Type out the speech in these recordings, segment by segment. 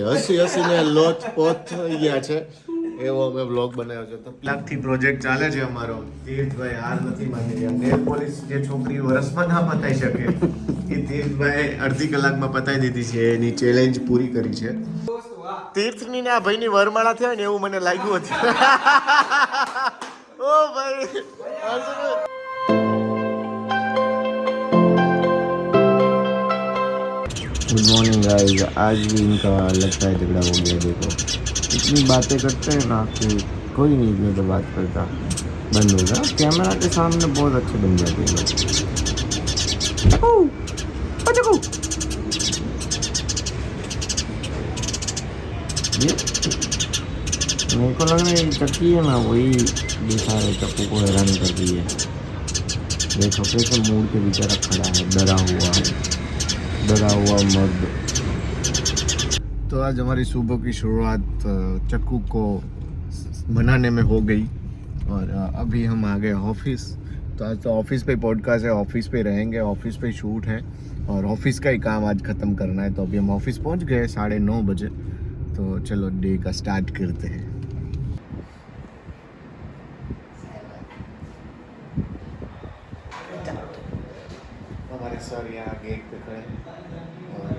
હસી હસીને લોટ પોત થઈ ગયા છે એવો અમે બ્લોગ બનાવ્યો છે. તો લાખથી પ્રોજેક્ટ ચાલે છે અમારો. તીર્થભાઈ હાર નથી માની રહ્યા. નેલ પોલિશ જે છોકરી વર્ષમાં ના પતાઈ શકે એ તીર્થભાઈ અડધી કલાકમાં પતાઈ દીધી છે. એની ચેલેન્જ પૂરી કરી છે. તીર્થની ને આ ભાઈની વરમાળા થયા ને એવું મને લાગ્યું હતું. ઓ ભાઈ गुड मॉर्निंग गाइस. आज भी इनका लगता है झगड़ा हो गया. देखो इतनी बातें करते हैं ना कि कोई नहीं इतने तो बात करता. बंद हो गया कैमरा के सामने बहुत अच्छे बन जाते हैं लोग. ये मेरे को लग रहा है चक्की है ना वही दिखा रहे चक्कू को हैरान कर दी है. देखो कैसे मूड के बेचारा खड़ा है डरा हुआ मर्द. तो आज हमारी सुबह की शुरुआत चक्कू को बनाने में हो गई और अभी हम आ गए ऑफिस. तो आज तो ऑफिस पे पॉडकास्ट है, ऑफिस पे रहेंगे, ऑफिस पे शूट है और ऑफिस का ही काम आज ख़त्म करना है. तो अभी हम ऑफिस पहुंच गए 9:30 बजे. तो चलो डे का स्टार्ट करते हैं. हमारे सर यहाँ गेट पे खड़े हैं और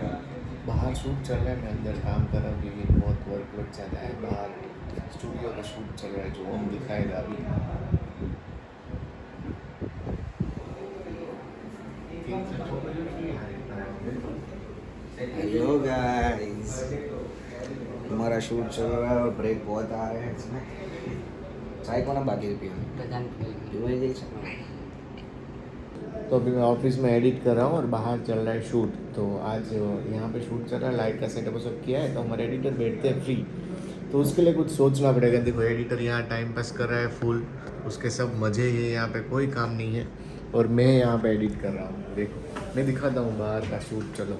बाहर शूट चल रहा है. मैं अंदर काम कर रहा हूँ क्योंकि बहुत वर्कलोड चल रहा है. बाहर स्टूडियो का शूट चल रहा है जो हम दिखाएगा अभी. हेलो गाइस, हमारा शूट चल रहा है और ब्रेक बहुत आ रहे हैं इसमें. चाय को ना बाकी रुपये तो अभी मैं ऑफिस में एडिट कर रहा हूँ और बाहर चल रहा है शूट. तो आज यहाँ पे शूट चल रहा है, लाइट का सेटअप सब किया है. तो हमारे एडिटर बैठते हैं फ्री, तो उसके लिए कुछ सोचना पड़ेगा. देखो एडिटर यहाँ टाइम पास कर रहा है फुल, उसके सब मज़े हैं, यहाँ पे कोई काम नहीं है और मैं यहाँ पे एडिट कर रहा हूँ. देखो मैं दिखाता हूँ बाहर का शूट. चलो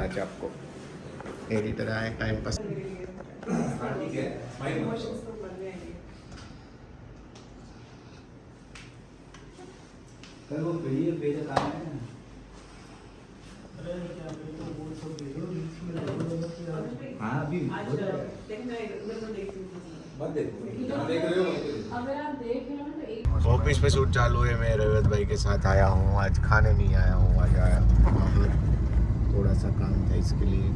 आज आपको एडिटर आए टाइम पास. ऑफिस में शूट चालू है. मैं रवित भाई के साथ आया हूँ. आज खाने नहीं आया हूँ, आज आया हूँ बाहर. थोड़ा सा काम था इसके लिए.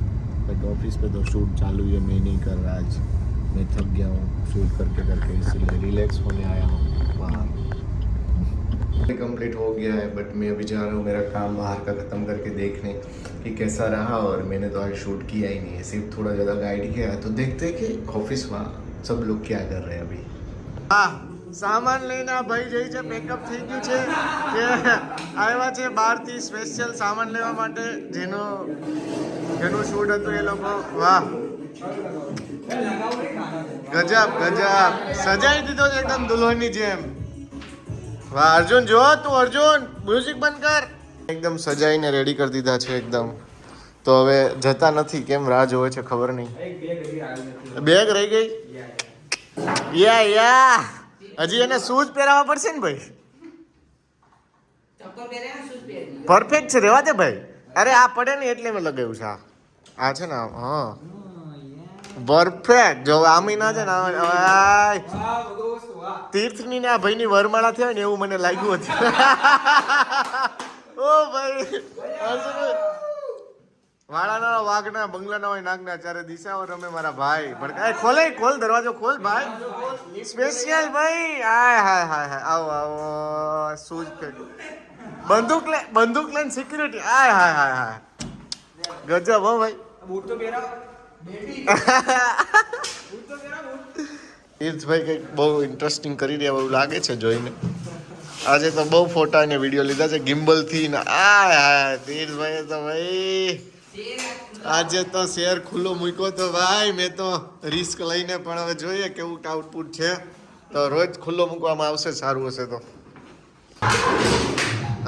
बट ऑफिस पे तो शूट चालू है. मैं नहीं कर रहा आज, मैं थक गया हूँ शूट करके इसलिए रिलैक्स होने आया हूँ बाहर. कंप्लीट हो गया है बट मैं अभी जा रहा हूँ मेरा काम बाहर का ख़त्म करके देखने कि कैसा रहा. और मैंने तो आज शूट किया ही नहीं है, सिर्फ थोड़ा ज़्यादा गाइड किया. तो देखते हैं कि ऑफिस में सब लोग क्या कर रहे हैं अभी. हाँ સામાન લઈને આ ભાઈ જઈ છે, મેકઅપ થઈ ગયું છે કે આવ્યા છે બહારથી સ્પેશિયલ સામાન લેવા માટે જેનું શૂટ હતું એ લોકો. વાહ ગજબ સજાઈ દીધો છે એકદમ દુલ્હનની જેમ. વાહ અર્જુન જો તું, અર્જુન મ્યુઝિક બંધ કર. એકદમ સજાઈને રેડી કરી દીધા છે એકદમ. તો હવે જતા નથી, કેમ રાહ જોવે છે ખબર નહીં. બેગ રહી ગઈ. યા હજી એને શૂઝ પહેરાવવા પડશે ને ભાઈ. પરફેક્ટ છે, રેવા દે ભાઈ. અરે આ પડે ને એટલે મેં લગાવ્યું છે. આ છે ને હા પરફેક્ટ. જો આમી ના છે ને તીર્થની ને આ ભાઈની વરમાળા થયા ને એવું મને લાગ્યું હતું. ઓ ભાઈ વાળાના વાઘના બંગલાના હોય નાગના ચારે દિશાઓ રમે મારા ભાઈ. પણ ખોલ દરવાજો ખોલ ભાઈ. સ્પેશિયલ ભાઈ. હાય હાય હાય હાય આવો શૂઝ પેક બંદૂક લઈને સિક્યુરિટી. હાય હાય હાય હાય ગજબ હો ભાઈ. તીર્થભાઈ કંઈક બહુ ઇન્ટરેસ્ટિંગ કરી રહ્યા એવું લાગે છે જોઈને. આજે તો બહુ ફોટા અને વિડીયો લીધા છે ગિમ્બલથી ને. હાય હાય તીર્થભાઈ તો ભાઈ આજે તો શેર ખુલ્લો મૂક્યો તો ભાઈ. મેં તો રિસ્ક લઈને પણ હવે જોઈએ કેવું આઉટપુટ છે. તો રોજ ખુલ્લો મૂકવામાં આવશે, સારું હશે તો.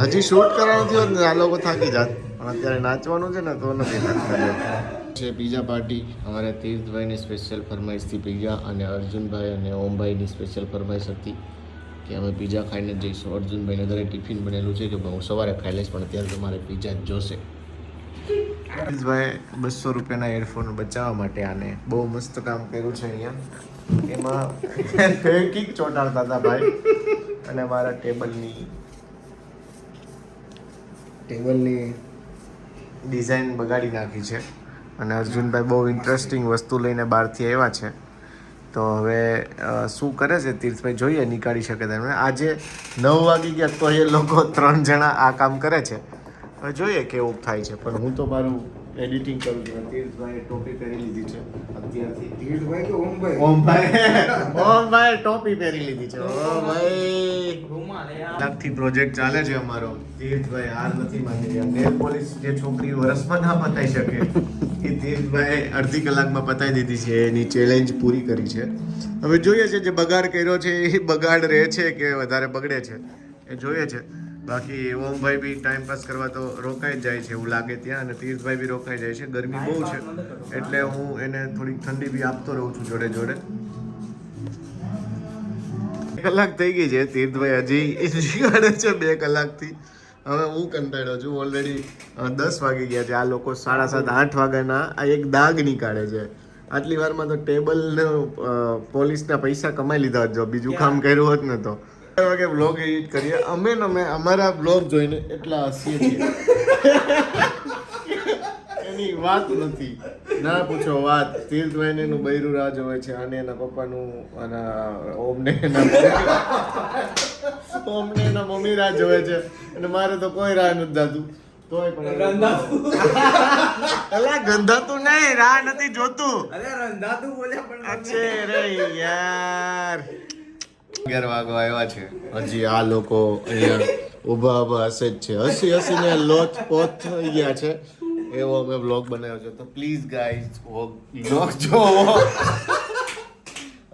હજી શૂટ કરવાનું થયું ને આ લોકો થાકી જાત, પણ અત્યારે નાચવાનું છે ને તો નથી થાકતા. છે પિઝા પાર્ટી. અમારે તીર્થભાઈની સ્પેશિયલ ફરમાઈશથી પિઝા અને અર્જુનભાઈ અને ઓમભાઈની સ્પેશિયલ ફરમાઈશ હતી કે અમે પિઝા ખાઈને જ જઈશું. અર્જુનભાઈને ઘરે ટિફિન બનેલું છે કે હું સવારે ખાઈ લઈશ પણ અત્યારે તો મારે પિઝા જ જોશે. ભાઈ 200 રૂપિયાના હેડફોન બચાવવા માટે આને બહુ મસ્ત કામ કર્યું છે અહીંયા. એમાં ફેવિક્વિક ચોંટાડતા હતા ભાઈ અને મારા ટેબલની ડિઝાઇન બગાડી નાખી છે. અને અર્જુનભાઈ બહુ ઇન્ટરેસ્ટિંગ વસ્તુ લઈને બહારથી આવ્યા છે. તો હવે શું કરે છે તીર્થભાઈ જોઈએ નીકાળી શકે તેમને. આજે 9 વાગી ગયા તો એ લોકો 3 જણા આ કામ કરે છે. હવે જોઈએ કેવું થાય છે. પણ હું તો મારું એડિટિંગ કરું છું. તીર્થભાઈ ટોપી પહેરી લીધી છે અત્યારથી. તીર્થભાઈ કે ઓમભાઈ? ઓમભાઈ ટોપી પહેરી લીધી છે. ઓ ભાઈ લાખથી પ્રોજેક્ટ ચાલે છે અમારો. તીર્થભાઈ હાર નથી માની રહ્યા. નેલ પોલિશ જે છોકરી વર્ષમાં ના પતાઈ શકે એ તીર્થભાઈ અડધી કલાકમાં પતાઈ દીધી છે. એની ચેલેન્જ પૂરી કરી છે. હવે જોઈએ છે જે બગાડ કર્યો છે એ બગાડ રહે છે કે વધારે બગડે છે એ જોઈએ છે. બાકી ઓમભાઈ બી ટાઈમ પાસ કરવા તો રોકાઈ જ જાય છે એવું લાગે ત્યાં. અને તીર્થભાઈ બી રોકાઈ જાય છે. ગરમી બહુ છે એટલે હું એને થોડીક ઠંડી બી આપતો રહું છું જોડે જોડે. 2 કલાક થઈ ગઈ છે. તીર્થભાઈ હજી શીખવાડે છે 2 કલાકથી. હવે હું કંટાળ્યો છું. ઓલરેડી 10 વાગી ગયા છે. આ લોકો 7:30 8 વાગ્યાના આ એક દાગ નીકાળે છે. આટલી વારમાં તો ટેબલ પોલીસના પૈસા કમાઈ લીધા જો બીજું કામ કર્યું હોત ને તો. વાગે બ્લોગ એડિટ કરીએ અમે અમારા બ્લોગ જોઈને એટલા હસીએ છીએ. એની વાત નથી ના પૂછો વાત. તીર્થભાઈને એનું બૈરું રાહ જોવે છે અને એના પપ્પાનું અને ઓમને એના મમ્મી રાહ જોવે છે અને મારે તો કોઈ રાહ નથી જાતું. તોય પણ અલા ગંધાતું નહીં રાહ નથી જોતું. અરે રંધાતું બોલ્યા પણ અચ્છે રે યાર 11 વાગવા આવ્યા છે. હજી આ લોકો અહીંયા ઊભા હસે જ છે. હસીને લોથ પોથ થઈ ગયા છે. એવો અમે બ્લોગ બનાવ્યો છે. તો પ્લીઝ ગાઈઝ બ્લોગ જોવો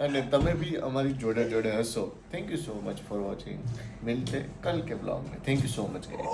અને તમે બી અમારી જોડે જોડે હસો. Thank you so much for watching. મિલતે કલ કે બ્લોગ में. Thank you so much guys.